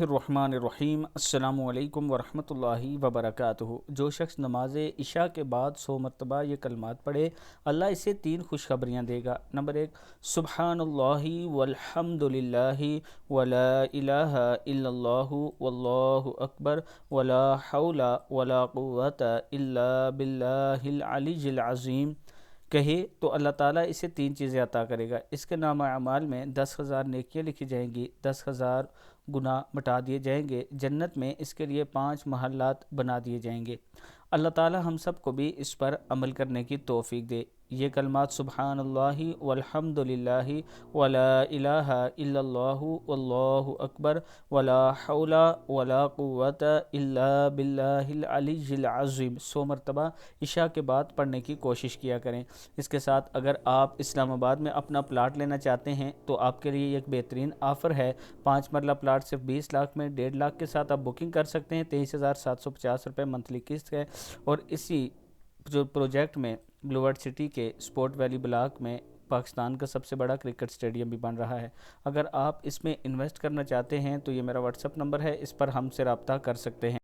الرحمن الرحیم السلام علیکم ورحمۃ اللہ وبرکاتہ۔ جو شخص نماز عشاء کے بعد 100 مرتبہ یہ کلمات پڑھے، اللہ اسے 3 خوشخبریاں دے گا۔ نمبر 1، سبحان اللہ والحمد للہ ولا الہ الا اللہ واللہ اکبر ولا حول ولا قوت الا باللہ العلی العظیم کہے تو اللہ تعالیٰ اسے 3 چیزیں عطا کرے گا۔ اس کے نام اعمال میں 10,000 نیکیاں لکھی جائیں گی، 10,000 گناہ مٹا دیے جائیں گے، جنت میں اس کے لیے 5 محلات بنا دیے جائیں گے۔ اللہ تعالیٰ ہم سب کو بھی اس پر عمل کرنے کی توفیق دے۔ یہ کلمات سبحان اللہ والحمد للہ ولا الہ الا اللہ واللہ اکبر ولا حول ولا قوت الا باللہ العلی العظیم 100 مرتبہ عشاء کے بعد پڑھنے کی کوشش کیا کریں۔ اس کے ساتھ اگر آپ اسلام آباد میں اپنا پلاٹ لینا چاہتے ہیں تو آپ کے لیے ایک بہترین آفر ہے۔ 5 مرلہ پلاٹ صرف 20 لاکھ میں 1.5 لاکھ کے ساتھ آپ بکنگ کر سکتے ہیں۔ 23,750 روپے منتھلی قسط ہے، اور اسی جو پروجیکٹ میں بلو ورڈ سٹی کے سپورٹ ویلی بلاک میں پاکستان کا سب سے بڑا کرکٹ اسٹیڈیم بھی بن رہا ہے۔ اگر آپ اس میں انویسٹ کرنا چاہتے ہیں تو یہ میرا واٹس اپ نمبر ہے، اس پر ہم سے رابطہ کر سکتے ہیں۔